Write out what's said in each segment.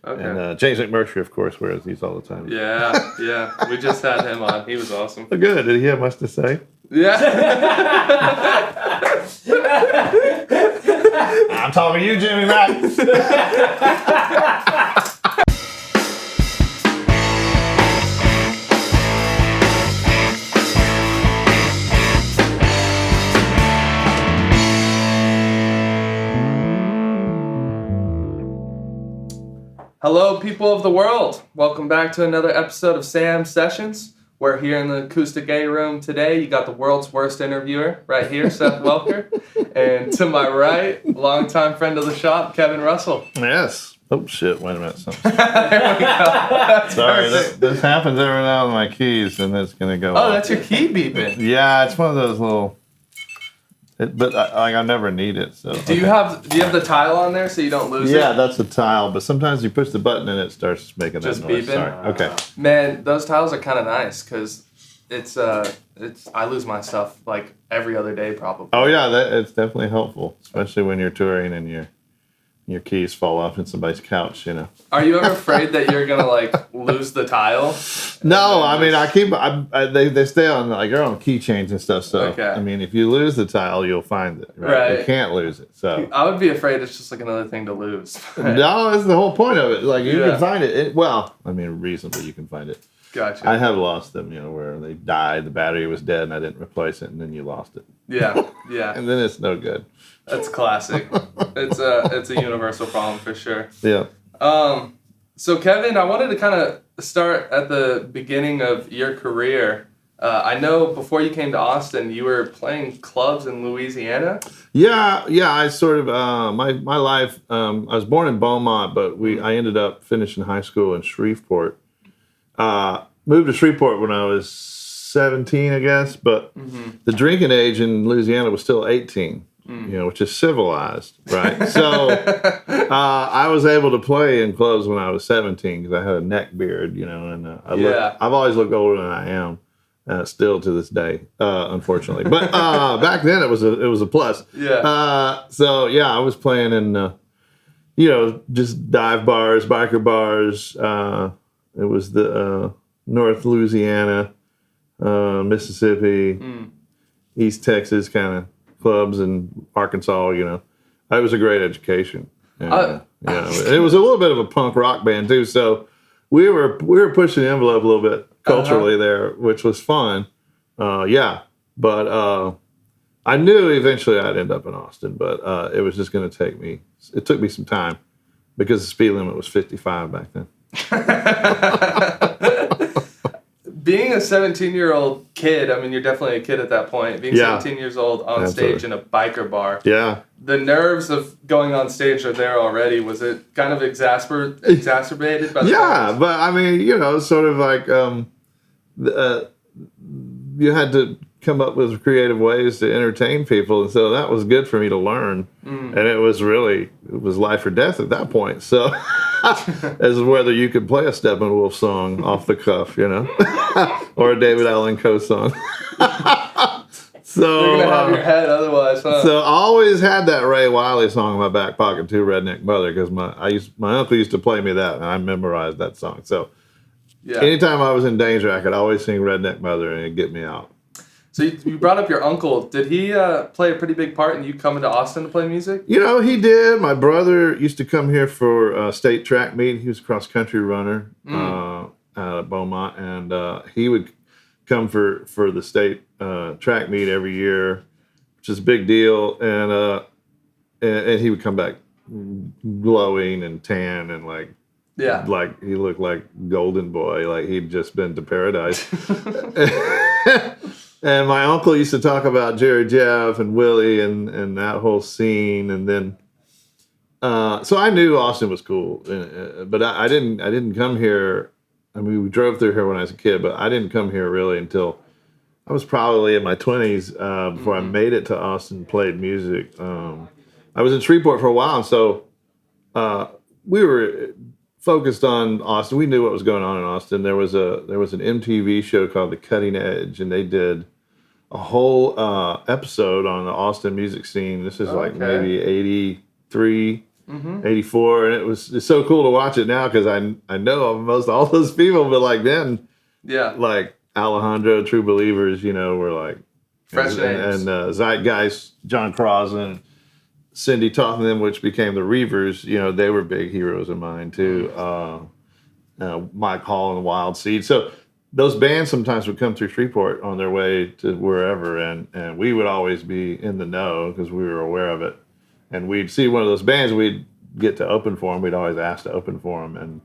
Okay. And James McMurtry, of course, wears these all the time. Yeah. We just had him on. He was awesome. Oh, good. Did he have much to say? Yeah. I'm talking to you, Jimmy Mack. Hello, people of the world. Welcome back to another episode of Sam Sessions. We're here in the Acoustic A room today. You got the world's worst interviewer right here, Seth Welker. And to my right, longtime friend of the shop, Kevin Russell. Yes. Oh, shit. Wait a minute. There we go. That's Sorry, perfect. this happens every now and then with my keys, and it's going to go Oh, off. that's your key beeping. Yeah, it's one of those little... But I never need it. So Do you have the tile on there so you don't lose it? Yeah, that's a tile. But sometimes you push the button and it starts making Just that noise. beeping? Sorry. Okay. Man, those tiles are kind of nice because it's I lose my stuff like every other day probably. Oh yeah, it's definitely helpful, especially when you're touring and your keys fall off in somebody's couch. You know. Are you ever afraid that you're gonna like lose the tile? No, I mean I keep. They stay on like they're on keychains and stuff. So Okay. I mean, if you lose the tile, you'll find it. Right. You can't lose it. So. I would be afraid it's just like another thing to lose. No, that's the whole point of it. Like you Yeah. can find it. Well, I mean, reasonably you can find it. Gotcha. I have lost them, where they died, the battery was dead, and I didn't replace it, and then you lost it. Yeah. And then it's no good. That's classic. It's a universal problem for sure. Yeah. So Kevin, I wanted to kind of start at the beginning of your career. I know before you came to Austin, you were playing clubs in Louisiana. Yeah, I sort of, my life, I was born in Beaumont, but I ended up finishing high school in Shreveport. Moved to Shreveport when I was 17, I guess, but the drinking age in Louisiana was still 18. Which is civilized, right? So I was able to play in clubs when I was 17 because I had a neck beard, and I've always looked older than I am, still to this day, unfortunately. But back then it was a plus. Yeah. So yeah, I was playing in, just dive bars, biker bars. It was the North Louisiana, Mississippi, East Texas kind of clubs in Arkansas, It was a great education. And, it was a little bit of a punk rock band too, so we were pushing the envelope a little bit culturally there, which was fun. But I knew eventually I'd end up in Austin, but it was just going to take me. It took me some time because the speed limit was 55 back then. Being a 17-year-old kid, I mean, you're definitely a kid at that point. Being 17 years old on stage in a biker bar. Yeah. The nerves of going on stage are there already. Was it kind of exacerbated by the Yeah, but I mean, sort of like you had to come up with creative ways to entertain people, and so that was good for me to learn. And it was life or death at that point. So as whether you could play a Steppenwolf song off the cuff, or a David Allan Coe song. So you're gonna have your head otherwise, huh? So I always had that Ray Wiley song in my back pocket too, Redneck Mother, because my uncle used to play me that, and I memorized that song. So anytime I was in danger, I could always sing Redneck Mother, and it'd get me out. So you brought up your uncle. Did he play a pretty big part in you coming to Austin to play music? He did. My brother used to come here for state track meet. He was a cross-country runner out of Beaumont, and he would come for the state track meet every year, which is a big deal. And he would come back glowing and tan and like he looked like Golden Boy, like he'd just been to paradise. And my uncle used to talk about Jerry Jeff and Willie and that whole scene, and then so I knew Austin was cool, but I didn't come here. I mean, we drove through here when I was a kid, but I didn't come here really until I was probably in my 20s before I made it to Austin and played music. I was in Shreveport for a while, and so we were focused on Austin. We knew what was going on in Austin. There was an MTV show called The Cutting Edge, and they did a whole episode on the Austin music scene. This is like maybe 83, '84, and it's so cool to watch it now because I know almost all those people, but like then, like Alejandro, True Believers, were like fresh names, and Zeitgeist, John Crossan, Cindy Toth, and them, which became the Reavers. They were big heroes of mine too. Mike Hall and the Wild Seed. So those bands sometimes would come through Shreveport on their way to wherever, and we would always be in the know because we were aware of it. And we'd see one of those bands, we'd get to open for them. We'd always ask to open for them. And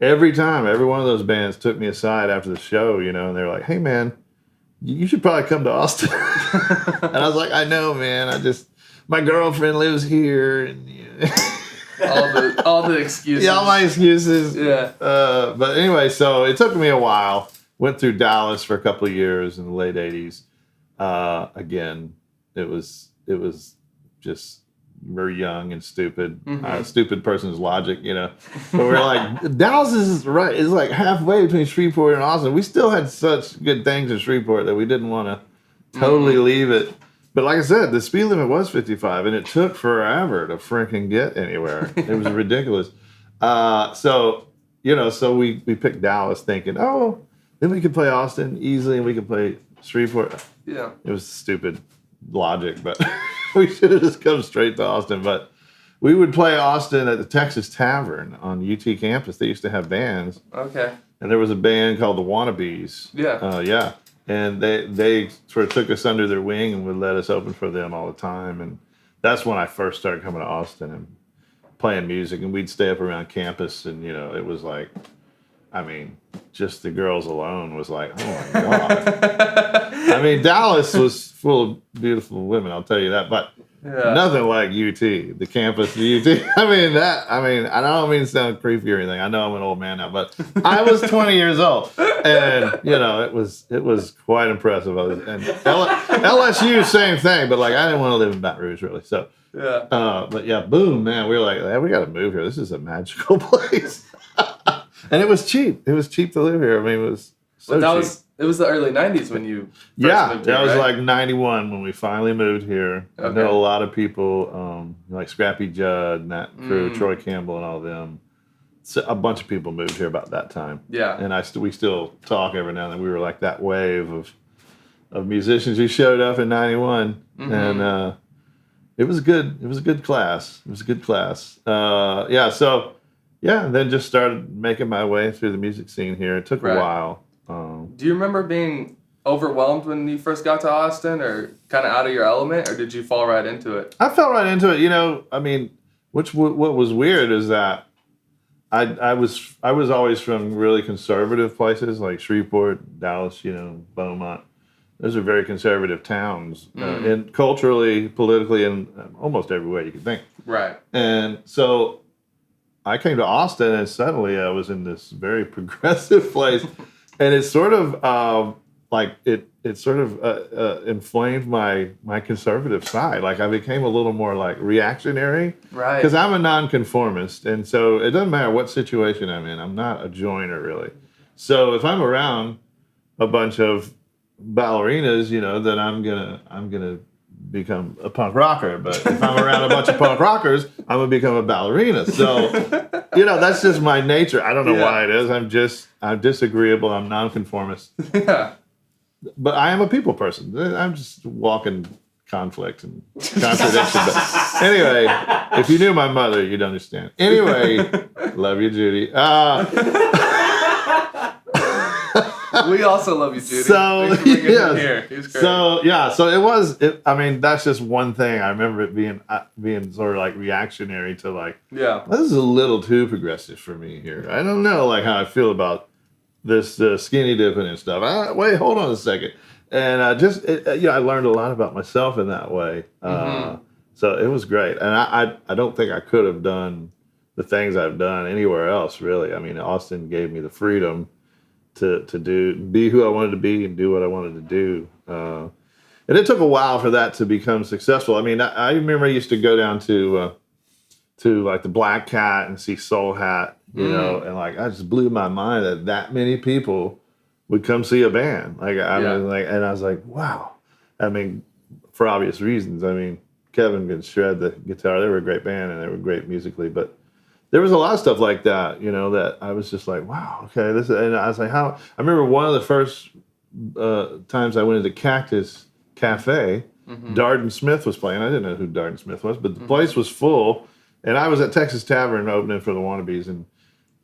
every time, every one of those bands took me aside after the show, and they're like, hey, man, you should probably come to Austin. And I was like, I know, man. My girlfriend lives here. And all the excuses. Yeah, all my excuses. Yeah. But anyway, so it took me a while. Went through Dallas for a couple of years in the late 80s. Again, it was just very young and stupid. Stupid person's logic, But we're like, Dallas is right. It's like halfway between Shreveport and Austin. We still had such good things in Shreveport that we didn't want to totally leave it. But like I said, the speed limit was 55, and it took forever to freaking get anywhere. It was ridiculous. So we picked Dallas thinking, oh, then we could play Austin easily, and we could play Shreveport. Yeah. It was stupid logic, but we should have just come straight to Austin. But we would play Austin at the Texas Tavern on UT campus. They used to have bands. Okay. And there was a band called the Wannabes. Yeah. And they sort of took us under their wing and would let us open for them all the time. And that's when I first started coming to Austin and playing music. And we'd stay up around campus. And, it was like, just the girls alone was like, oh, my God. Dallas was full of beautiful women, I'll tell you that. But nothing like UT, the campus of UT. I don't mean to sound creepy or anything. I know I'm an old man now, but I was 20 years old. And, it was quite impressive. And LSU, same thing, but like I didn't want to live in Baton Rouge really. So, but yeah, boom, man, we were like, hey, we got to move here. This is a magical place. And it was cheap. It was cheap to live here. It was so cheap. It was the early 90s when you first moved here, that was right? like 91 when we finally moved here. Okay. I know a lot of people, like Scrappy Judd and that crew, Troy Campbell and all of them. So a bunch of people moved here about that time. Yeah. And we still talk every now and then. We were like that wave of musicians who showed up in 91. And it was good. It was a good class. And then just started making my way through the music scene here. It took a while. Do you remember being overwhelmed when you first got to Austin, or kind of out of your element, or did you fall right into it? I fell right into it. What was weird is that I was always from really conservative places like Shreveport, Dallas, Beaumont. Those are very conservative towns, and culturally, politically, in almost every way you could think. Right. And so I came to Austin, and suddenly I was in this very progressive place. And it's sort of inflamed my conservative side. Like I became a little more like reactionary, right? Because I'm a nonconformist, and so it doesn't matter what situation I'm in. I'm not a joiner really. So if I'm around a bunch of ballerinas, then I'm gonna become a punk rocker. But if I'm around a bunch of punk rockers, I'm gonna become a ballerina. So that's just my nature. I don't know why it is. I'm disagreeable. I'm nonconformist. Yeah. But I am a people person. I'm just walking conflict and contradiction. But anyway, if you knew my mother, you'd understand. Anyway, love you, Judy. We also love you, Judy. So So it was. That's just one thing. I remember it being sort of like reactionary to like, this is a little too progressive for me here. I don't know like how I feel about this skinny dipping and stuff. Wait, hold on a second. And I learned a lot about myself in that way. So it was great, and I don't think I could have done the things I've done anywhere else really. Austin gave me the freedom to be who I wanted to be and do what I wanted to do. And it took a while for that to become successful. I remember I used to go down to like the Black Cat and see Soul Hat, and like I just blew my mind that many people would come see a band. And I was like, wow. For obvious reasons. Kevin could shred the guitar. They were a great band and they were great musically, but there was a lot of stuff like that, that I was just like, wow, okay, this. And I was like, how? I remember one of the first times I went into Cactus Cafe. Darden Smith was playing. I didn't know who Darden Smith was, but the place was full, and I was at Texas Tavern opening for the Wannabes, and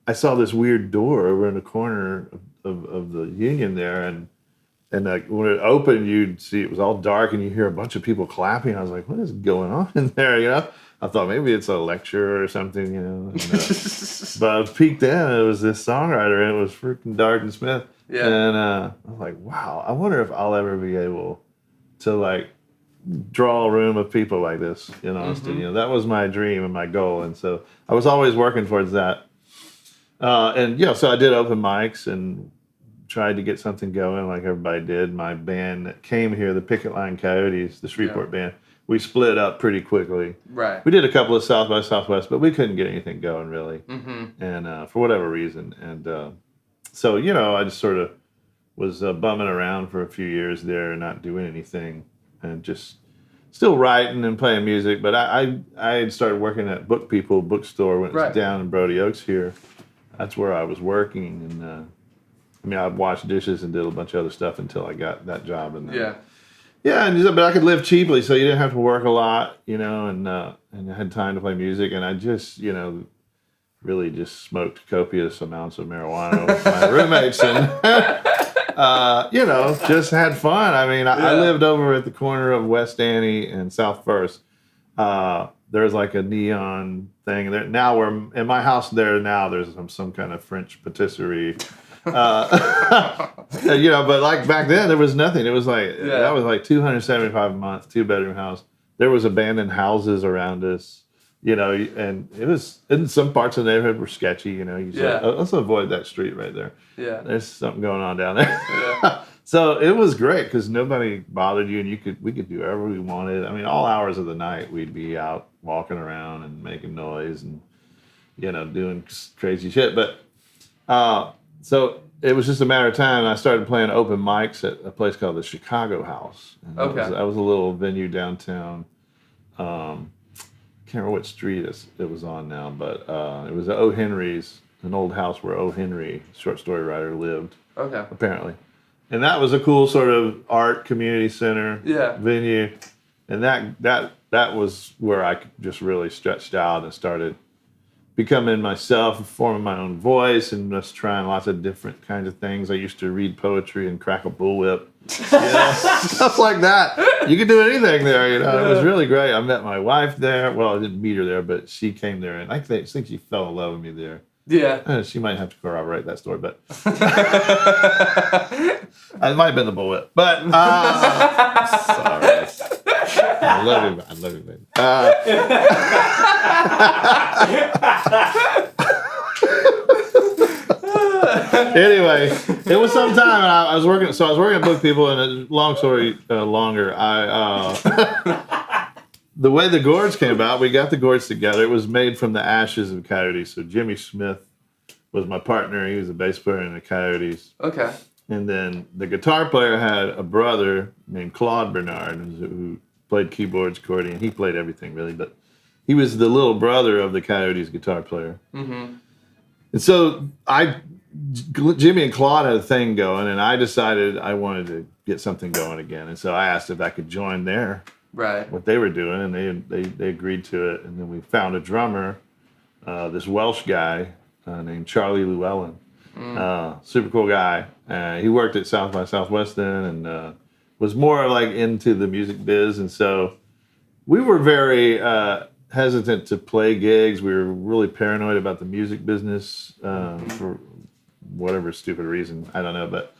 I saw this weird door over in the corner of the Union there, and when it opened, you'd see it was all dark, and you hear a bunch of people clapping. I was like, what is going on in there? I thought maybe it's a lecture or something, And, but I peeked in, and it was this songwriter, and it was freaking Darden Smith. Yeah. And I was like, wow, I wonder if I'll ever be able to draw a room of people like this in Austin. That was my dream and my goal, and so I was always working towards that. So I did open mics and tried to get something going like everybody did. My band that came here, the Picket Line Coyotes, the Shreveport band, we split up pretty quickly. Right. We did a couple of South by Southwest, but we couldn't get anything going really, and for whatever reason. And so I just sort of was bumming around for a few years there and not doing anything. And just still writing and playing music, but I had started working at Book People bookstore when it was down in Brody Oaks here. That's where I was working, and I washed dishes and did a bunch of other stuff until I got that job. And but I could live cheaply, so you didn't have to work a lot, and I had time to play music, and I just really just smoked copious amounts of marijuana with my roommates and. Just had fun. I mean, I lived over at the corner of West Annie and South First. There's like a neon thing there. Now in my house there's some kind of French patisserie. But like back then there was nothing. It was like, that was like $275 a month, 2-bedroom house. There was abandoned houses around us. And it was in some parts of the neighborhood were sketchy. You said, let's avoid that street right there. Yeah, there's something going on down there. Yeah. So it was great because nobody bothered you, and we could do whatever we wanted. I mean, all hours of the night we'd be out walking around and making noise and doing crazy shit. But so it was just a matter of time. I started playing open mics at a place called the Chicago House. And that was a little venue downtown. Can't remember what street it was on now, but it was O. Henry's, an old house where O. Henry, short story writer, lived. Okay. Apparently. And that was a cool sort of art community center venue. And that was where I just really stretched out and started becoming myself, forming my own voice, and just trying lots of different kinds of things. I used to read poetry and crack a bullwhip. Stuff like that. You could do anything there, It was really great. I met my wife there. Well, I didn't meet her there, but she came there, and I think she fell in love with me there. Yeah. She might have to corroborate that story, but it might have been the bullwhip. But sorry. I love you, baby. Anyway, it was some time, and I was working. So I was working at Book People, and long story longer. The way the Gourds came about, we got the Gourds together. It was made from the ashes of Coyotes. So Jimmy Smith was my partner. He was a bass player in the Coyotes. Okay. And then the guitar player had a brother named Claude Bernard, who played keyboards, accordion. He played everything, really. But he was the little brother of the Coyotes guitar player. Mm-hmm. And so Jimmy and Claude had a thing going, and I decided I wanted to get something going again. And so I asked if I could join what they were doing, and they agreed to it. And then we found a drummer, this Welsh guy named Charlie Llewellyn. Super cool guy. He worked at South by Southwest then, and was more like into the music biz. And so we were very hesitant to play gigs. We were really paranoid about the music business for whatever stupid reason. I don't know. But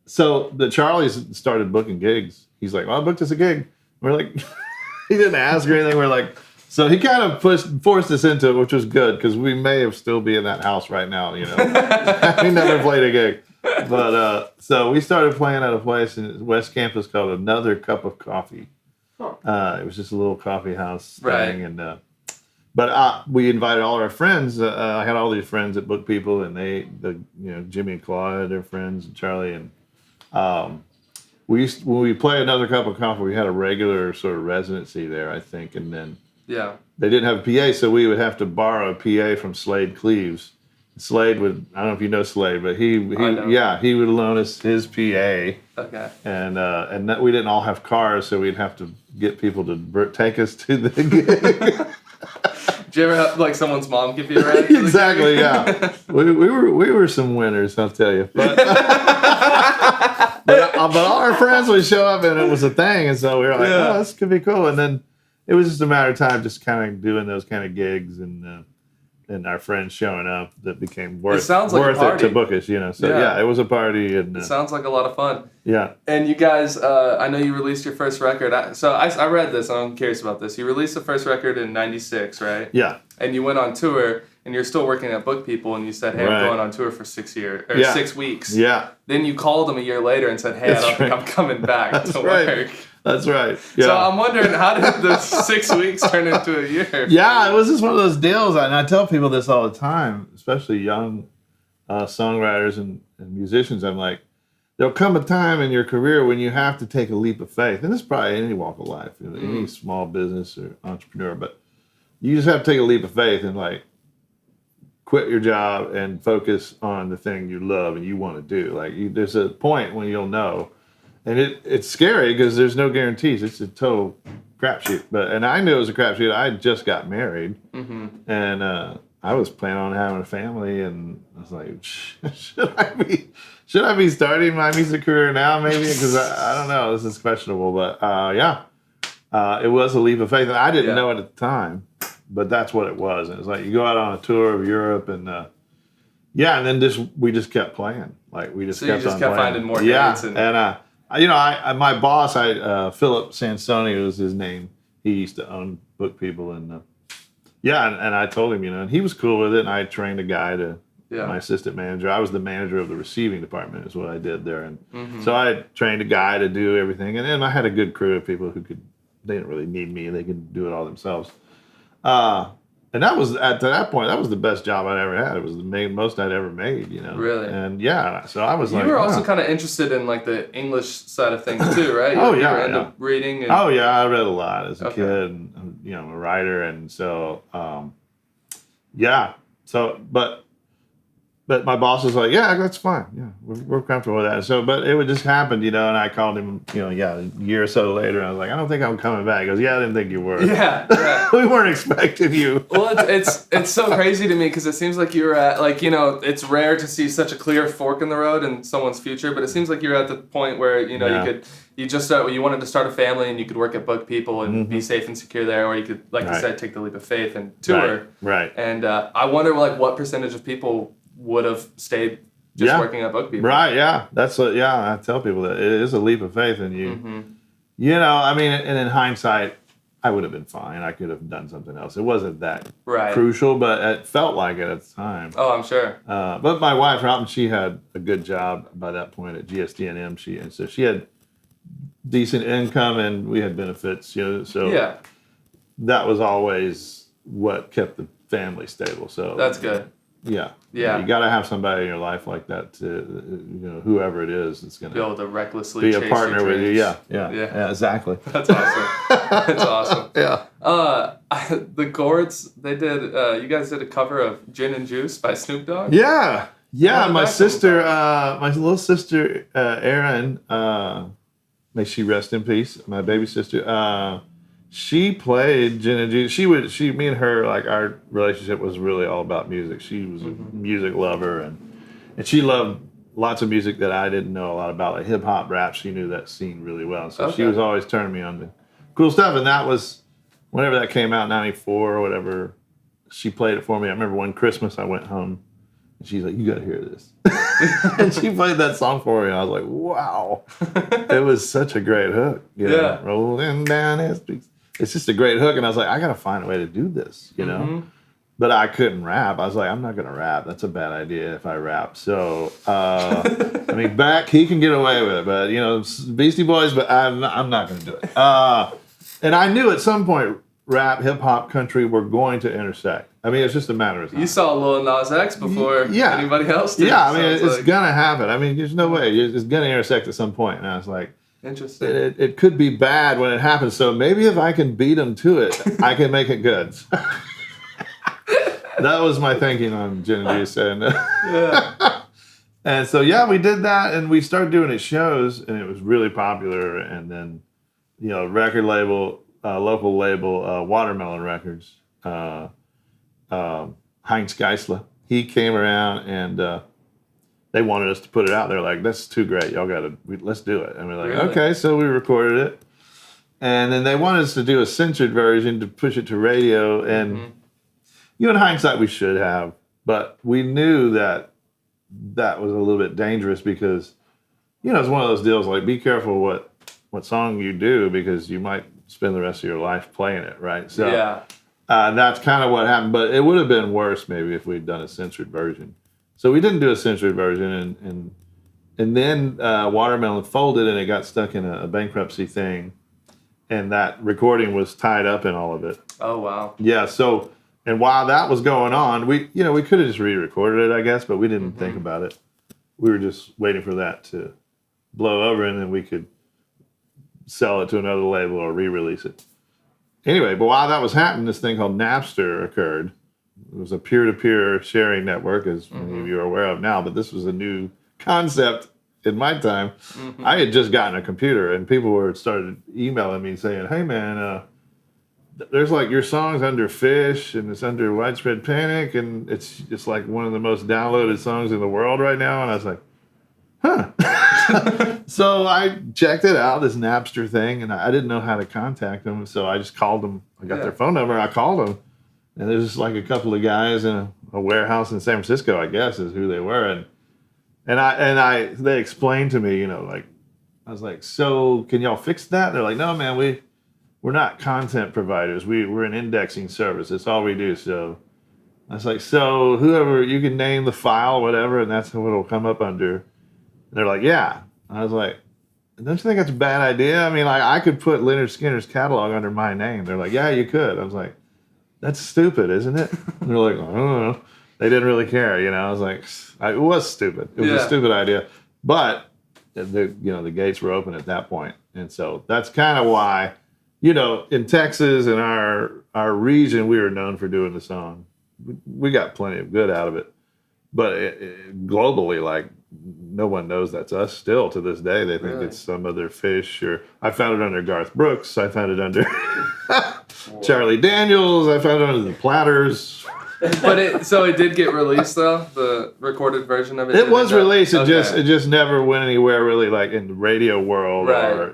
so the Charlies started booking gigs. He's like, well, I booked us a gig. We're like, he didn't ask or anything. We're like, so he kind of forced us into it, which was good because we may have still be in that house right now, We never played a gig. But so we started playing at a place in West Campus called Another Cup of Coffee. It was just a little coffee house thing. And but we invited all our friends. I had all these friends at Book People, and Jimmy and Claude had their friends, and Charlie, and when we play Another Cup of Coffee, we had a regular sort of residency there, I think, and then they didn't have a PA, so we would have to borrow a PA from Slade Cleaves. Slade would, I don't know if you know Slade, but he would loan us his PA. Okay. And that we didn't all have cars, so we'd have to get people to take us to the gig. Did you ever have like someone's mom give you a ride? Exactly, yeah. we were some winners, I'll tell you. But but all our friends would show up, and it was a thing, and so we were like, oh, this could be cool. And then it was just a matter of time, just kind of doing those kind of gigs, and our friends showing up that became worth it to book us, So it was a party, and it sounds like a lot of fun. Yeah. And you guys, I know you released your first record. I read this, and I'm curious about this. You released the first record in '96, right? Yeah. And you went on tour, and you're still working at Book People, and you said, "Hey, I'm going on tour for 6 weeks." Yeah. Then you called them a year later and said, "Hey, I don't think I'm coming back to work." That's right. Yeah. So I'm wondering, how did the 6 weeks turn into a year? Yeah, it was just one of those deals, and I tell people this all the time, especially young songwriters and musicians. I'm like, there'll come a time in your career when you have to take a leap of faith, and this is probably any walk of life, any small business or entrepreneur, but you just have to take a leap of faith and like quit your job and focus on the thing you love and you want to do. Like there's a point when you'll know. And it's scary because there's no guarantees. It's a total crapshoot. And I knew it was a crapshoot. I just got married, and I was planning on having a family. And I was like, should I be starting my music career now? Maybe because I don't know. This is questionable. But it was a leap of faith, and I didn't know it at the time. But that's what it was. And it's like you go out on a tour of Europe, and and then we just kept playing. Like we just kept finding more dates. My boss, Philip Sansoni was his name. He used to own Book People, and I told him, and he was cool with it. And I trained a guy my assistant manager. I was the manager of the receiving department, is what I did there, and so I trained a guy to do everything. And then I had a good crew of people who they didn't really need me; they could do it all themselves. And that was at that point. That was the best job I'd ever had. It was the most I'd ever made. Really. And so I was like, you were also kind of interested in like the English side of things too, right? You were into reading. I read a lot as a kid. And, I'm a writer, and so But my boss was like, yeah, that's fine. Yeah, we're comfortable with that. So, but it would just happen, and I called him, a year or so later. And I was like, I don't think I'm coming back. He goes, yeah, I didn't think you were. Yeah. We weren't expecting you. Well, it's so crazy to me because it seems like you were at, it's rare to see such a clear fork in the road in someone's future, but it seems like you're at the point where, you wanted to start a family and you could work at Book People and be safe and secure there, or you could, you said, take the leap of faith and tour. Right. And I wonder, what percentage of people would have stayed just working at Book People. Right, yeah. I tell people that it is a leap of faith, and and in hindsight, I would have been fine. I could have done something else. It wasn't that crucial, but it felt like it at the time. Oh, I'm sure. But my wife, Robin, she had a good job by that point at GSD&M. So she had decent income, and we had benefits, so that was always what kept the family stable. So that's good. Yeah. You got to have somebody in your life like that to, whoever it is, it's going to be able to recklessly be a partner with you. Yeah, exactly. That's awesome. That's awesome. Yeah. The Gourds, they did. You guys did a cover of "Gin and Juice" by Snoop Dogg. Yeah. My sister, my little sister, Erin, may she rest in peace. My baby sister. She played Gin and Juice. Me and her, our relationship was really all about music. She was a music lover, and she loved lots of music that I didn't know a lot about, like hip hop, rap. She knew that scene really well. So she was always turning me on to cool stuff. And that was, whenever that came out, 94 or whatever, she played it for me. I remember one Christmas I went home, and she's like, you got to hear this. And she played that song for me, and I was like, wow. It was such a great hook. Rolling down his streets. It's just a great hook, and I was like, I gotta find a way to do this, But I couldn't rap. I was like, I'm not gonna rap. That's a bad idea if I rap. So, Beck, he can get away with it, but Beastie Boys, but I'm not gonna do it. And I knew at some point, rap, hip hop, country were going to intersect. It's just a matter of time. You saw Lil Nas X before anybody else did. Yeah, it's gonna happen. There's no way it's gonna intersect at some point. And I was like, Interesting. it could be bad when it happens. So maybe if I can beat them to it, I can make it good. That was my thinking on Gin and Juice. And, and so, yeah, we did that, and we started doing it shows, and it was really popular. And then, record label, local label, Watermelon Records, Heinz Geisler, he came around, and they wanted us to put it out. They're like, "That's too great. Y'all let's do it." And we're like, really? "Okay." So we recorded it, and then they wanted us to do a censored version to push it to radio. And in hindsight, we should have, but we knew that was a little bit dangerous because, it's one of those deals. Like, be careful what song you do because you might spend the rest of your life playing it, right? So that's kind of what happened. But it would have been worse maybe if we'd done a censored version. So we didn't do a censored version, and then Watermelon folded, and it got stuck in a bankruptcy thing, and that recording was tied up in all of it. Oh, wow. Yeah. So, and while that was going on, we could have just re-recorded it, I guess, but we didn't think about it. We were just waiting for that to blow over, and then we could sell it to another label or re-release it. Anyway, but while that was happening, this thing called Napster occurred. It was a peer-to-peer sharing network, as many of you are aware of now, but this was a new concept in my time. I had just gotten a computer, and people started emailing me saying, "Hey, man, there's like your song's under Fish, and it's under Widespread Panic, and it's just like one of the most downloaded songs in the world right now." And I was like, huh. So I checked it out, this Napster thing, and I didn't know how to contact them, so I just called them. I got their phone number, I called them. And there's just like a couple of guys in a warehouse in San Francisco, I guess, is who they were. And they explained to me, I was like, "So can y'all fix that?" They're like, "No, man, we're not content providers. We're an indexing service. That's all we do." So I was like, "So whoever, you can name the file, whatever, and that's what it'll come up under." And they're like, "Yeah." I was like, "Don't you think that's a bad idea? I mean, like, I could put Leonard Skinner's catalog under my name." They're like, "Yeah, you could." I was like, "That's stupid, isn't it?" And they're like, "I don't know." They didn't really care, I was like, it was stupid. It was a stupid idea. But the gates were open at that point. And so that's kind of why, in Texas and our region, we were known for doing the song. We got plenty of good out of it. But globally, like, no one knows that's us still to this day. They think it's some other Fish, or I found it under Garth Brooks. I found it under Charlie Daniels. I found it under the Platters. But it did get released though, the recorded version of it. It was released. It just never went anywhere really, like in the radio world, or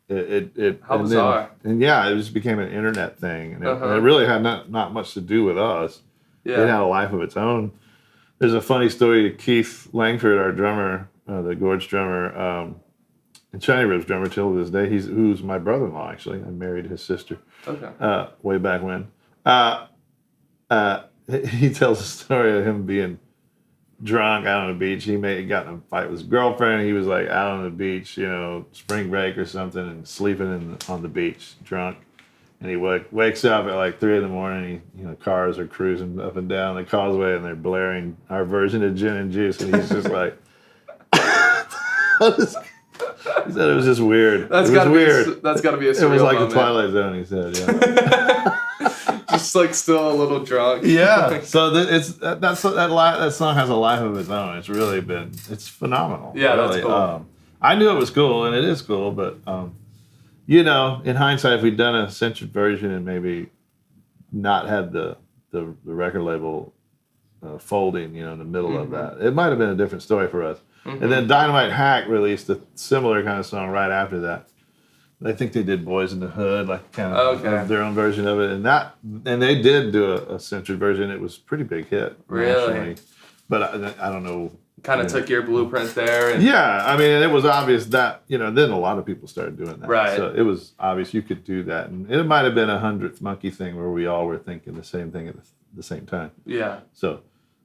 it. How bizarre. And it just became an internet thing, and it really had not much to do with us. Yeah. It had a life of its own. There's a funny story. Keith Langford, our drummer, the Gourds drummer, and Shinyribs drummer till this day. Who's my brother-in-law, actually. I married his sister. Okay. Way back when. He tells a story of him being drunk out on the beach. He got in a fight with his girlfriend. He was like out on the beach, spring break or something, and sleeping on the beach, drunk. And he wakes up at like 3 a.m. Cars are cruising up and down the causeway, and they're blaring our version of Gin and Juice, and he's just like, he said it was just weird. That's got to be a surreal It was like moment. the Twilight Zone, he said. Yeah. Just like still a little drunk. Yeah. So that song has a life of its own. It's really it's phenomenal. Yeah, really. That's cool. I knew it was cool, and it is cool, but in hindsight, if we'd done a censored version and maybe not had the record label folding, in the middle of that, it might have been a different story for us. And then Dynamite Hack released a similar kind of song right after that. I think they did Boys in the Hood, like kind of their own version of it, and they did do a censored version. It was a pretty big hit, really. Nationally. But I don't know. Kind of took your blueprint there. And I mean, it was obvious that then a lot of people started doing that. Right. So it was obvious you could do that, and it might have been 100th Monkey thing where we all were thinking the same thing at the same time. Yeah. So.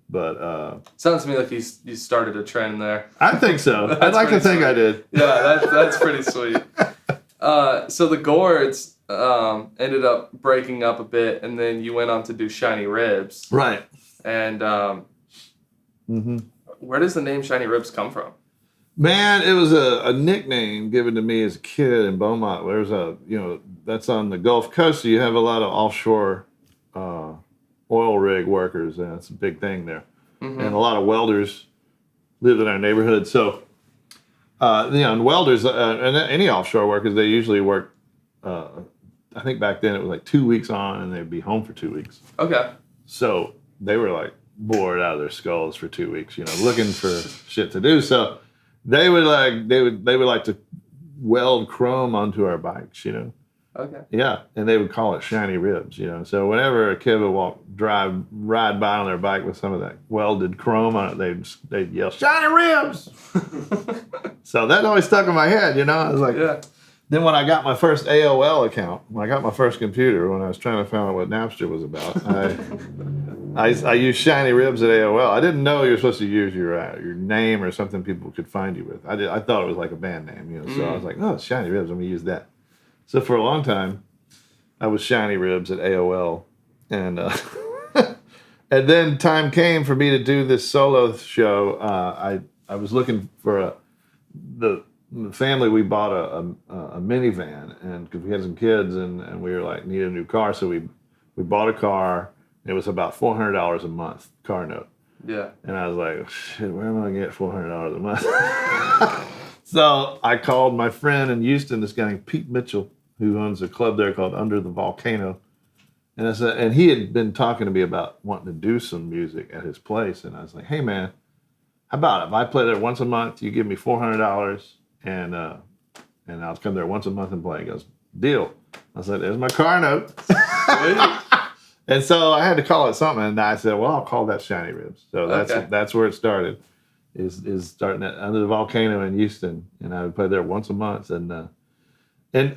But sounds to me like you started a trend there. I think so. I'd like to think sweet. I did. Yeah, that's pretty sweet. So the Gourds ended up breaking up a bit, and then you went on to do Shinyribs. Right. And where does the name Shinyribs come from? Man, it was a nickname given to me as a kid in Beaumont. There's that's on the Gulf Coast, so you have a lot of offshore oil rig workers, and it's a big thing there. Mm-hmm. And a lot of welders lived in our neighborhood. So, and welders and any offshore workers, they usually work, I think back then it was like 2 weeks on, and they'd be home for 2 weeks. Okay. So they were like bored out of their skulls for 2 weeks, looking for shit to do. So they would like to weld chrome onto our bikes, Okay. Yeah, and they would call it Shinyribs, So whenever a kid would ride by on their bike with some of that welded chrome on it, they'd yell Shinyribs. So that always stuck in my head, I was like, yeah. Then when I got my first AOL account, when I got my first computer, when I was trying to find out what Napster was about, I used Shinyribs at AOL. I didn't know you were supposed to use your name or something people could find you with. I thought it was like a band name, So I was like, oh, Shinyribs, I'm gonna use that. So for a long time, I was Shinyribs at AOL, and and then time came for me to do this solo show. I was looking for the family. We bought a minivan, and because we had some kids, and we were like needed a new car, so we bought a car. It was about $400 a month car note. Yeah. And I was like, shit, where am I gonna get $400 a month? So I called my friend in Houston, this guy named Pete Mitchell, who owns a club there called Under the Volcano. And I said, and he had been talking to me about wanting to do some music at his place. And I was like, hey man, how about it? If I play there once a month, you give me $400 and I'll come there once a month and play. He goes, deal. I said, there's my car note. And so I had to call it something. And I said, well, I'll call that Shinyribs. So that's where it started, is starting at Under the Volcano in Houston. And I would play there once a month. And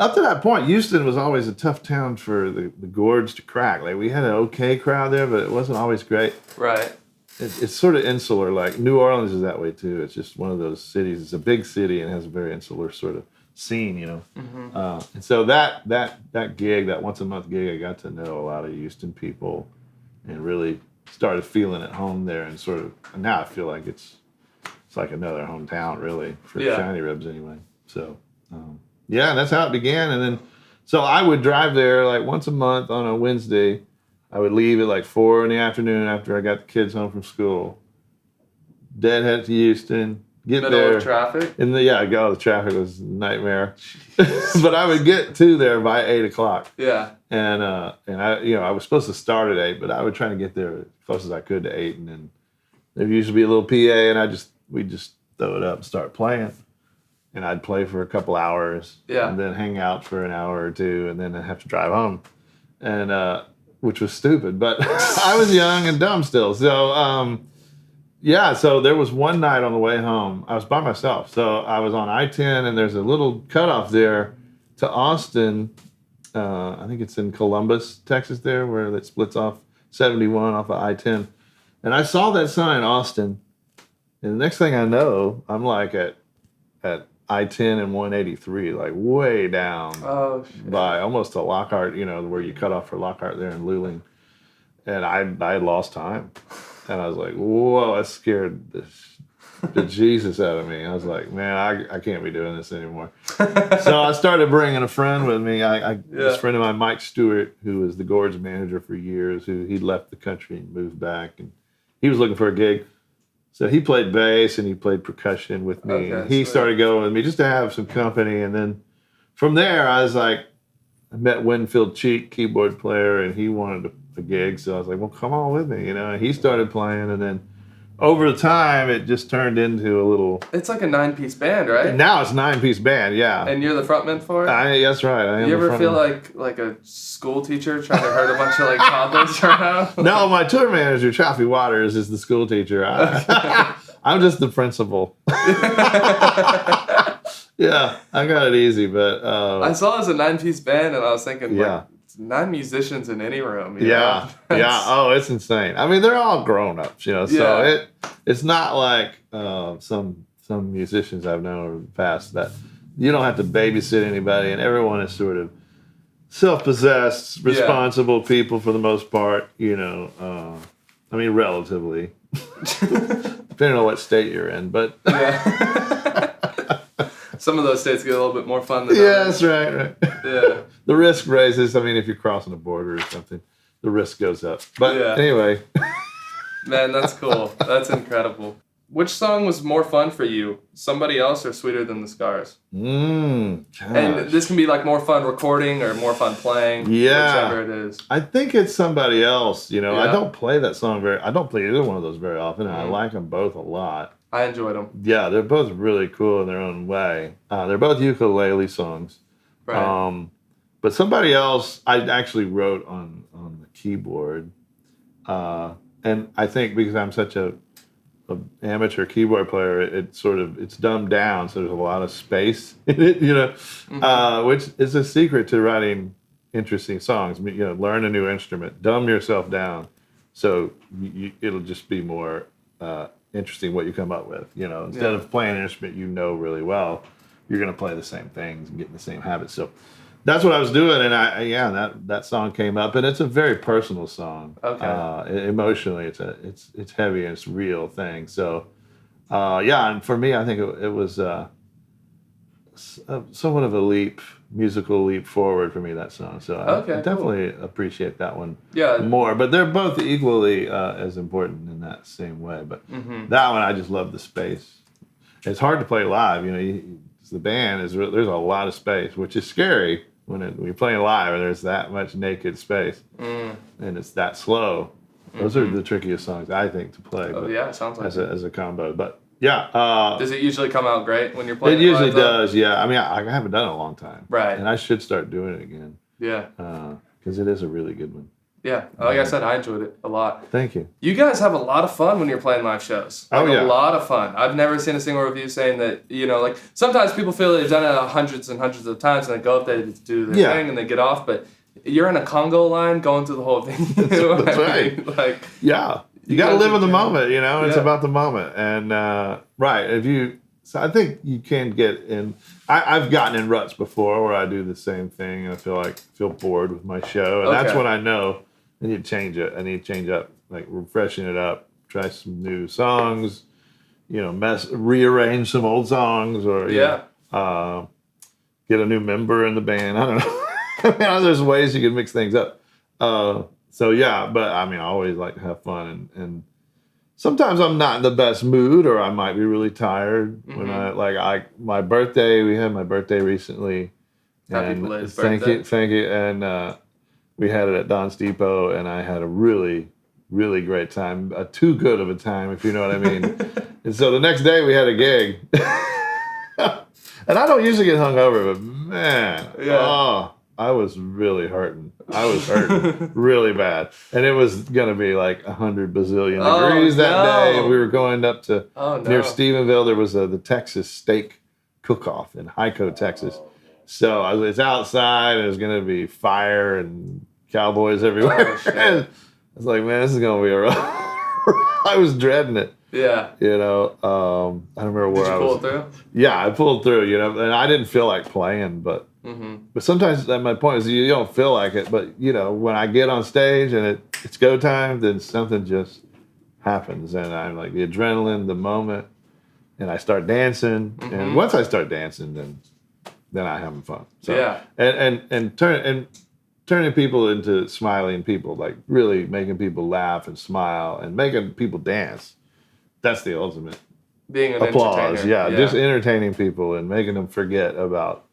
up to that point, Houston was always a tough town for the Gourds to crack. Like, we had an okay crowd there, but it wasn't always great. Right. It's sort of insular. Like, New Orleans is that way, too. It's just one of those cities. It's a big city and has a very insular sort of scene, Mm-hmm. And so that gig, that once-a-month gig, I got to know a lot of Houston people and really started feeling at home there. And sort of, and now I feel like it's like another hometown, really, for Shinyribs anyway. So... yeah, that's how it began. And then, so I would drive there like once a month on a Wednesday. I would leave at like 4 in the afternoon after I got the kids home from school. Deadhead to Houston, get Middle there. Of traffic? The traffic was a nightmare. But I would get to there by 8 o'clock. Yeah. And I was supposed to start at 8, but I would try to get there as close as I could to 8. And then there'd usually be a little PA, and we'd just throw it up and start playing. And I'd play for a couple hours, and then hang out for an hour or two, and then I'd have to drive home, and which was stupid, but I was young and dumb still. So so there was one night on the way home, I was by myself. So I was on I-10, and there's a little cutoff there to Austin. I think it's in Columbus, Texas, there where it splits off 71 off of I-10, and I saw that sign, Austin, and the next thing I know, I'm like at I-10 and 183, like way down by almost to Lockhart, where you cut off for Lockhart there in Luling. And I had lost time. And I was like, whoa, that scared the Jesus out of me. I was like, man, I can't be doing this anymore. So I started bringing a friend with me. This friend of mine, Mike Stewart, who was the Gourds manager for years, he'd left the country and moved back. And he was looking for a gig. So he played bass and he played percussion with me. Okay, he started going with me just to have some company. And then from there, I was like, I met Winfield Cheek, keyboard player, and he wanted a gig. So I was like, well, come on with me, And he started playing. And then over the time, it just turned into a little... It's like a 9-piece band, right? Now it's a 9-piece band, yeah. And you're the frontman for it? That's right. I am. You ever feel like a school teacher trying to herd a bunch of toddlers around? No, my tour manager, Chaffee Waters, is the school teacher. I'm just the principal. Yeah, I got it easy, but... I saw it as a 9-piece band, and I was thinking, 9 musicians in any room. Yeah. Oh, it's insane. I mean, they're all grown-ups, so it's not like some musicians I've known over the past that you don't have to babysit anybody, and everyone is sort of self-possessed, responsible people for the most part, I mean, relatively. Depending on what state you're in, but... Some of those states get a little bit more fun than Yes, others. right. Yeah. The risk raises. I mean, if you're crossing a border or something, the risk goes up. But anyway. Man, that's cool. That's incredible. Which song was more fun for you? Somebody Else or Sweeter Than the Scars? Gosh. And this can be like more fun recording or more fun playing. Whichever it is. I think it's Somebody Else. You know, Yeah. I don't play that song I don't play either one of those very often, and I like them both a lot. I enjoyed them. Yeah, they're both really cool in their own way. They're both ukulele songs. Right. But Somebody Else, I actually wrote on the keyboard. And I think because I'm such a amateur keyboard player, it's dumbed down, so there's a lot of space in it, you know, which is a secret to writing interesting songs. You know, learn a new instrument, dumb yourself down, so it'll just be more interesting what you come up with. You know, instead of playing an instrument you know really well, you're going to play the same things and get in the same habits. So that's what I was doing, and that song came up, and it's a very personal song. Okay. Emotionally, it's heavy and it's a real thing. So, and for me, I think it was somewhat of a musical leap forward for me, that song. So I definitely appreciate that one more. But they're both equally as important in that same way. But that one, I just love the space. It's hard to play live, you know. The band there's a lot of space, which is scary when you're playing live and there's that much naked space and it's that slow. Those are the trickiest songs, I think, to play. Oh, yeah, it sounds like as a combo. But yeah, does it usually come out great when you're playing? It usually does. Yeah, I mean, I haven't done it in a long time, right? And I should start doing it again. Yeah, because it is a really good one. Yeah, like I said, I enjoyed it a lot. Thank you. You guys have a lot of fun when you're playing live shows. Like, a lot of fun. I've never seen a single review saying that, you know, like, sometimes people feel they've done it hundreds and hundreds of times and they go up there to do their thing and they get off, but you're in a Congo line going through the whole venue. That's right. Like, you got to live in the moment, you know? It's about the moment. And, so I think you can get in. I've gotten in ruts before where I do the same thing and I feel bored with my show. And that's when I know I need to change it. I need to change up, like refreshing it up, try some new songs, you know, rearrange some old songs or get a new member in the band. I don't know. I mean, there's ways you can mix things up. But I mean, I always like to have fun and sometimes I'm not in the best mood or I might be really tired when my birthday, we had my birthday recently. Happy belated birthday. Thank you. And we had it at Don's Depot and I had a really, really great time. Too good of a time, if you know what I mean. And so the next day we had a gig. And I don't usually get hungover, but man, I was really hurting. I was hurting really bad. And it was going to be like 100 bazillion degrees that day. And we were going up to near Stephenville. There was the Texas Steak Cook-Off in Hico, Texas. So it's outside and it's going to be fire and cowboys everywhere. And I was like, man, this is going to be a rough. I was dreading it. Yeah. You know, I don't remember where I was. Did you pull it through? Yeah, I pulled through, you know, and I didn't feel like playing, but sometimes my point is you don't feel like it, but, you know, when I get on stage and it's go time, then something just happens. And I'm like the adrenaline, the moment, and I start dancing. And once I start dancing, then I'm having fun. So, and turning people into smiling people, like really making people laugh and smile and making people dance. That's the ultimate. Being an applause, entertainer. just entertaining people and making them forget about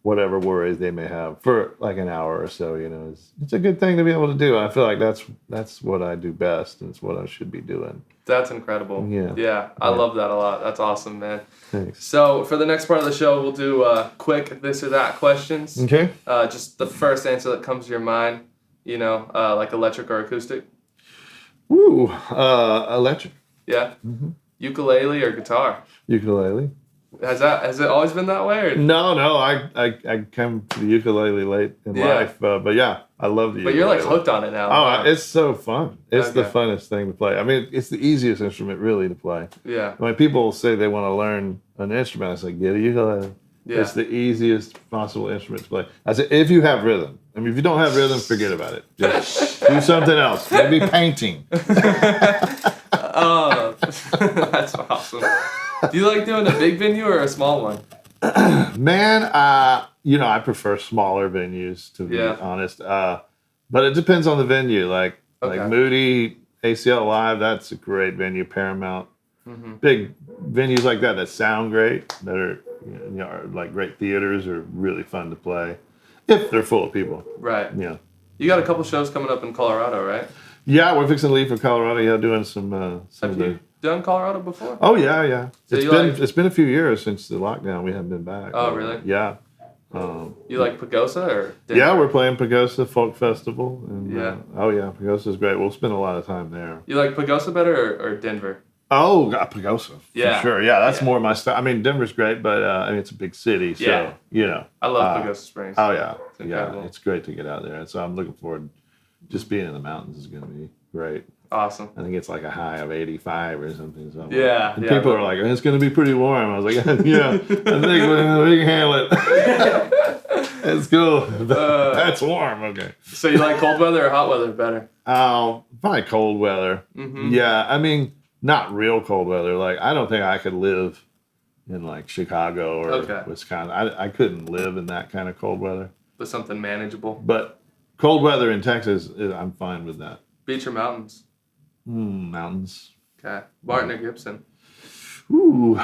whatever worries they may have for like an hour or so. You know, it's a good thing to be able to do. I feel like that's what I do best, and it's what I should be doing. That's incredible. Yeah, I love that a lot. That's awesome, man. Thanks. So for the next part of the show, we'll do quick this or that questions. Okay. Just the first answer that comes to your mind. You know, like electric or acoustic. Ooh, electric. Yeah. Ukulele or guitar? Ukulele. Has it always been that way? Or? No. I came to the ukulele late in life, but yeah, I love the ukulele. But you're like hooked on it now. Oh, it's so fun. It's the funnest thing to play. I mean, it's the easiest instrument really to play. Yeah. When people say they want to learn an instrument, I say get a ukulele. Yeah. It's the easiest possible instrument to play. I say if you have rhythm. I mean, if you don't have rhythm, forget about it. Just do something else. Maybe painting. Oh, that's awesome. Do you like doing a big venue or a small one? Man, I prefer smaller venues to be honest. But it depends on the venue. Like Moody, ACL Live, that's a great venue. Paramount, big venues like that sound great, that are like great theaters, are really fun to play if they're full of people. Right. Yeah. You got a couple shows coming up in Colorado, right? Yeah, we're fixing to leave for Colorado. Yeah, doing some. Have you done Colorado before? Oh yeah. So it's been a few years since the lockdown. We haven't been back. Oh really? Yeah. You like Pagosa or Denver? Yeah, we're playing Pagosa Folk Festival. And, yeah. Pagosa's great. We'll spend a lot of time there. You like Pagosa better or Denver? Oh, God, Pagosa. Yeah. For sure. Yeah, that's more my style. I mean, Denver's great, but it's a big city. So, I love Pagosa Springs. Oh, yeah. It's It's great to get out there. And so I'm looking forward. Just being in the mountains is going to be great. Awesome. I think it's like a high of 85 or something. So people are like, it's going to be pretty warm. I was like, yeah, I think we can handle it. It's cool. That's warm. Okay. So you like cold weather or hot weather better? Probably cold weather. Mm-hmm. Yeah, I mean, not real cold weather. Like, I don't think I could live in like Chicago or Wisconsin. I couldn't live in that kind of cold weather. But something manageable. But cold weather in Texas, I'm fine with that. Beach or mountains? Mountains. Okay. Martin or Gibson? Ooh,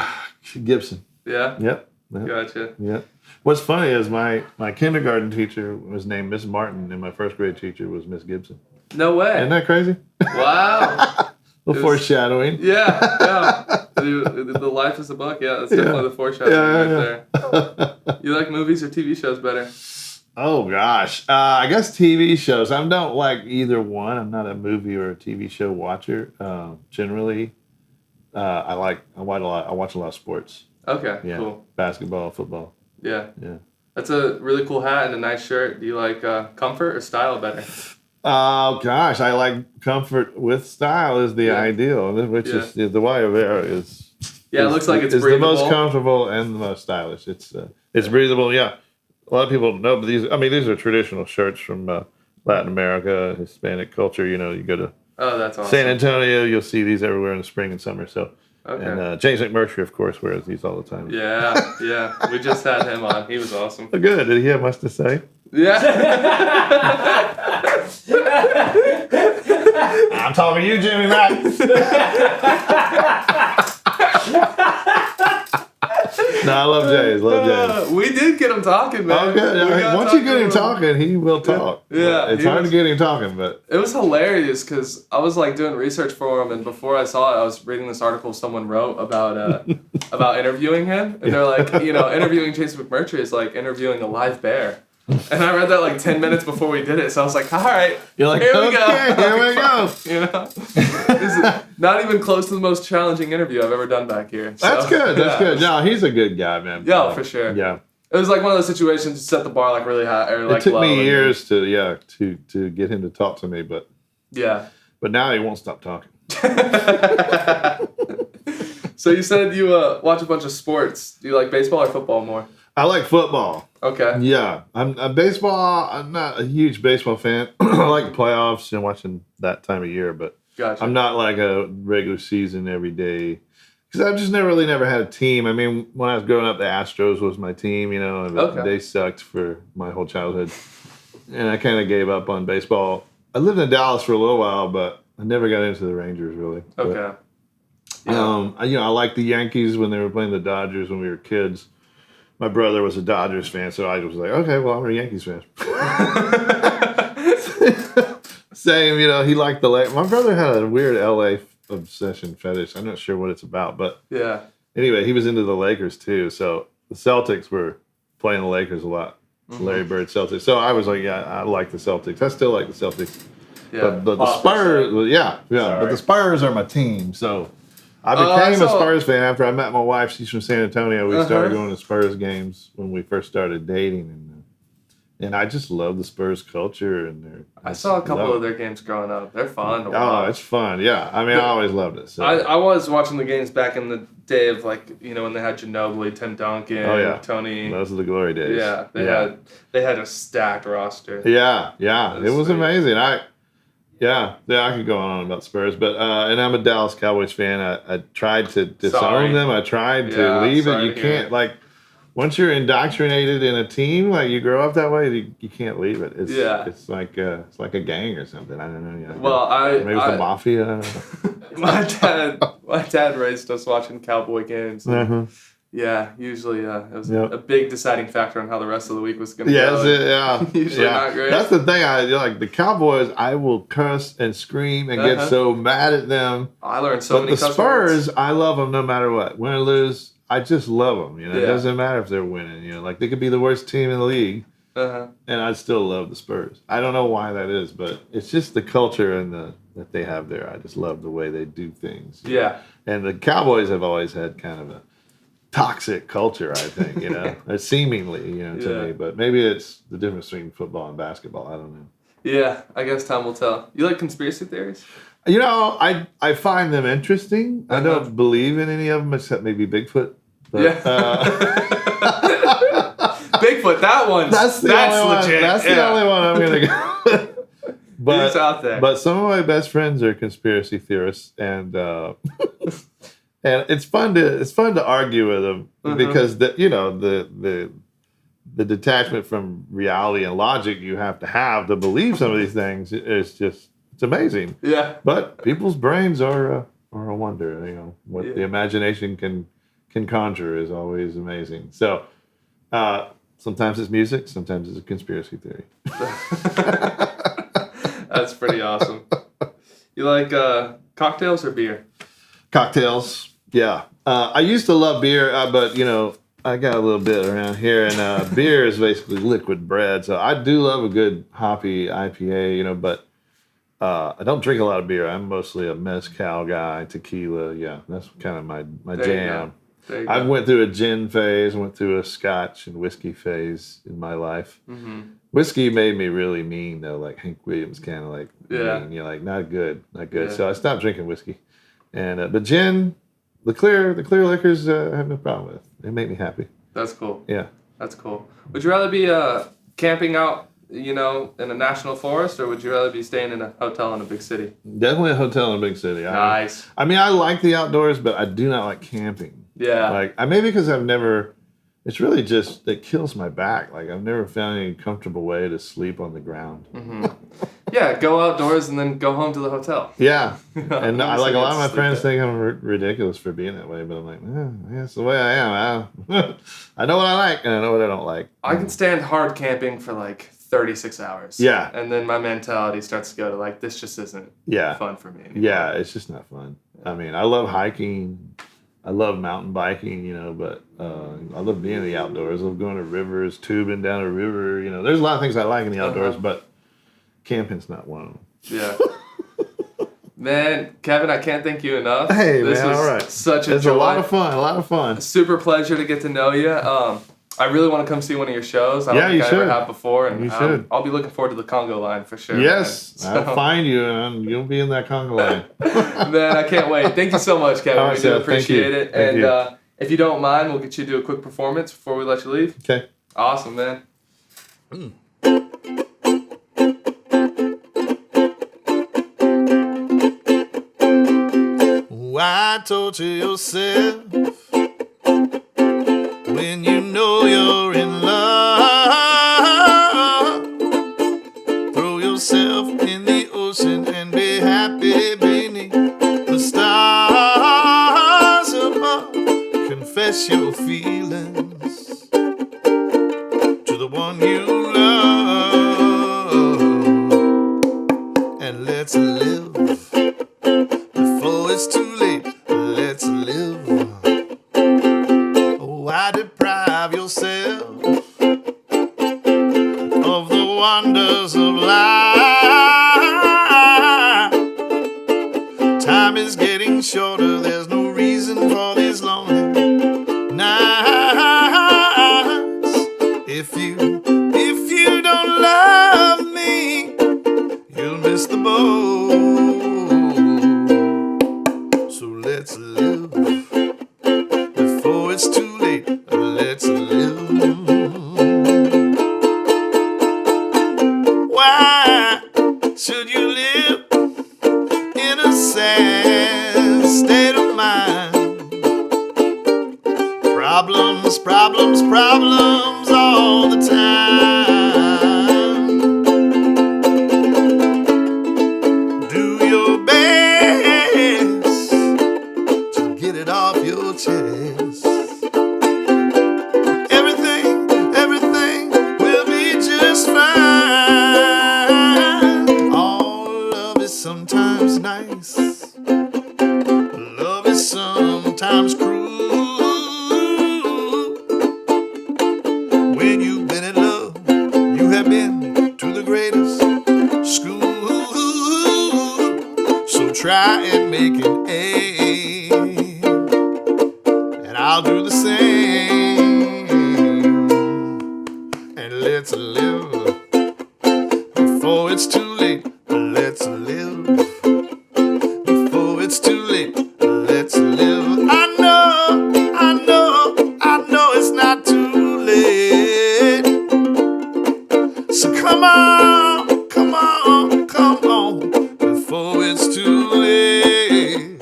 Gibson. Yeah? Yep. Gotcha. Yeah. What's funny is my kindergarten teacher was named Miss Martin, and my first grade teacher was Miss Gibson. No way. Isn't that crazy? Wow. Foreshadowing. Yeah. The life is a book. Yeah, that's definitely the foreshadowing right there. You like movies or TV shows better? Oh gosh, I guess TV shows. I don't like either one. I'm not a movie or a TV show watcher. Generally, I watch a lot of sports. Okay, yeah. Cool. Basketball, football. Yeah. That's a really cool hat and a nice shirt. Do you like comfort or style better? Oh gosh, I like comfort with style is the ideal, which is the Guayabera is. Yeah, it looks like it's breathable. the most comfortable and the most stylish. It's breathable. Yeah. A lot of people know, but these are traditional shirts from Latin America, Hispanic culture. You go to that's awesome. San Antonio, you'll see these everywhere in the spring and summer. So, and James McMurtry, of course, wears these all the time. Yeah. We just had him on. He was awesome. Oh, good. Did he have much to say? Yeah. I'm talking to you, Jimmy Mack. No, I love Jays. We did get him talking, man. Oh, good. Once you get him talking, he will talk. Yeah. It's hard to get him talking, but... It was hilarious because I was like doing research for him, and before I saw it, I was reading this article someone wrote about interviewing him. And they're like, interviewing Jason McMurtry is like interviewing a live bear. And I read that like 10 minutes before we did it, so I was like, all right, you're like, here we go. This is not even close to the most challenging interview I've ever done back here. So, That's good. Good. No, he's a good guy, man. Yeah, for sure. Yeah. It was like one of those situations to set the bar like really high or like it took low. Me years to get him to talk to me, but But now he won't stop talking. So you said you watch a bunch of sports. Do you like baseball or football more? I like football. Okay. Yeah, I'm baseball. I'm not a huge baseball fan. I like the playoffs and watching that time of year, but gotcha. I'm not like a regular season every day because I've just never had a team. I mean, when I was growing up, the Astros was my team, and they sucked for my whole childhood, and I kind of gave up on baseball. I lived in Dallas for a little while, but I never got into the Rangers really. Okay. But, I liked the Yankees when they were playing the Dodgers when we were kids. My brother was a Dodgers fan, so I was like, okay, well, I'm a Yankees fan. Same, he liked the Lakers. My brother had a weird LA obsession fetish. I'm not sure what it's about, but anyway, he was into the Lakers too. So the Celtics were playing the Lakers a lot. Mm-hmm. Larry Bird Celtics. So I was like, I like the Celtics. I still like the Celtics. Yeah. But the Spurs, but the Spurs are my team, so... I became a Spurs fan after I met my wife. She's from San Antonio. We started going to Spurs games when we first started dating, and I just love the Spurs culture. I saw a couple of their games growing up. They're fun to watch. Oh, it's fun. Yeah, I mean, I always loved it. So. I was watching the games back in the day of when they had Ginobili, Tim Duncan, Tony. Those are the glory days. Yeah, they had a stacked roster. Yeah, it was amazing. I could go on about Spurs, but and I'm a Dallas Cowboys fan. I tried to disown them. I tried to leave it. You can't once you're indoctrinated in a team, like you grow up that way, you can't leave it. It's like a gang or something. I don't know. Yeah. Well, maybe it's the mafia. I don't know. my dad raised us watching Cowboy games. Yeah, usually it was a big deciding factor on how the rest of the week was going to go. Usually not great. That's the thing. I like the Cowboys. I will curse and scream and get so mad at them. I learned so many. But the Spurs, I love them no matter what. Win or lose, I just love them. It doesn't matter if they're winning. Like they could be the worst team in the league, and I still love the Spurs. I don't know why that is, but it's just the culture and that they have there. I just love the way they do things. Yeah, and the Cowboys have always had kind of a toxic culture, I think, seemingly, to me, but maybe it's the difference between football and basketball. I don't know. Yeah, I guess time will tell. You like conspiracy theories? I find them interesting. I don't believe in any of them except maybe Bigfoot. But, Bigfoot, that one. That's legit. That's the only one I'm going to go with. But, it's out there. But some of my best friends are conspiracy theorists, and and it's fun to argue with them because the detachment from reality and logic you have to believe some of these things is just it's amazing. Yeah. But people's brains are a wonder. What the imagination can conjure is always amazing. So sometimes it's music, sometimes it's a conspiracy theory. That's pretty awesome. You like cocktails or beer? Cocktails. Yeah. I used to love beer, but, I got a little bit around here, and beer is basically liquid bread. So I do love a good hoppy IPA, but I don't drink a lot of beer. I'm mostly a mezcal guy, tequila. Yeah, that's kind of my jam. I went through a gin phase, went through a scotch and whiskey phase in my life. Mm-hmm. Whiskey made me really mean, though, like Hank Williams kind of like mean. Like not good. Yeah. So I stopped drinking whiskey. And but gin, the clear liquors, I have no problem with. They make me happy. That's cool. Yeah, that's cool. Would you rather be camping out, in a national forest, or would you rather be staying in a hotel in a big city? Definitely a hotel in a big city. Nice. I mean, I like the outdoors, but I do not like camping. Yeah. Maybe because I've never. It's really just it kills my back. Like I've never found any comfortable way to sleep on the ground. Mm-hmm. Yeah, go outdoors and then go home to the hotel. Yeah, and I like a lot of my friends think I'm ridiculous for being that way, but I'm like, that's the way I am. I know what I like and I know what I don't like. I can stand hard camping for like 36 hours. Yeah, and then my mentality starts to go to like this just isn't fun for me anymore. Yeah, it's just not fun. I mean, I love hiking. I love mountain biking, but I love being in the outdoors. I love going to rivers, tubing down a river. There's a lot of things I like in the outdoors, but camping's not one of them. Yeah. Man, Kevin, I can't thank you enough. Hey, this was all right. Such a joy. It's a lot of fun. A super pleasure to get to know you. I really want to come see one of your shows. I don't think I ever have before. And you should. I'll be looking forward to the Congo line for sure. Yes, I'll find you and you'll be in that Congo line. Man, I can't wait. Thank you so much, Kevin. Right, we do appreciate it. Thank you. If you don't mind, we'll get you to do a quick performance before we let you leave. Okay. Awesome, man. Why torture yourself when you know you're in love? Throw yourself in the ocean and be happy beneath the stars above. Confess your feelings to the one you love, and let's live before it's too late. Let's live. Why deprive yourself of the wonders of life? Time is getting shorter. There's no reason for these lonely nights. If you don't love me, you'll miss the boat. So let's live before it's too late. Let's live. Why should you live in a sad state of mind? Problems, problems, problems all the time. Do your best to get it off your chest. Everything will be just fine. All love is sometimes nice. Love is sometimes cruel. When you've been in love, you have been to the greatest school. So try and make an A, and I'll do the same. And let's live before it's too late. Let's live before it's too late. Let's live. I know it's not too late. So come on, before it's too late.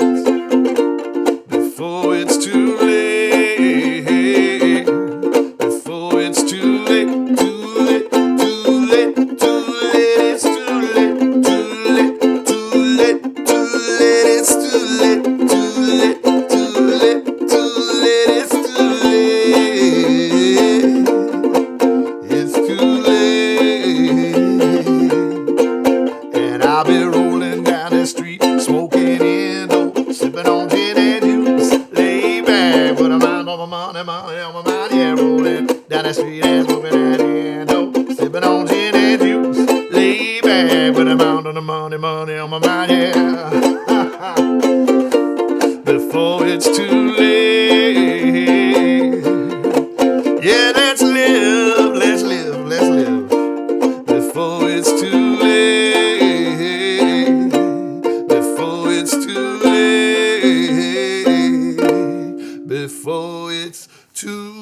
Before it's too late. Before it's too late. Too late, too late, too late. It's too late, too late, too late, too late. It's too late, too late, too late, too late. It's too late. It's too late. And I'll be rolling down the street, smoking indo, sipping on gin and juice. Lay back with a mind on my money, money on my mind. Yeah, rolling down the street and smoking that indo, sipping on gin and juice. Lay back with a mind on the money, money on my mind. Yeah. Before it's too late. Yeah, let's live, let's live, let's live. Before it's too late. Before it's too late. Before it's too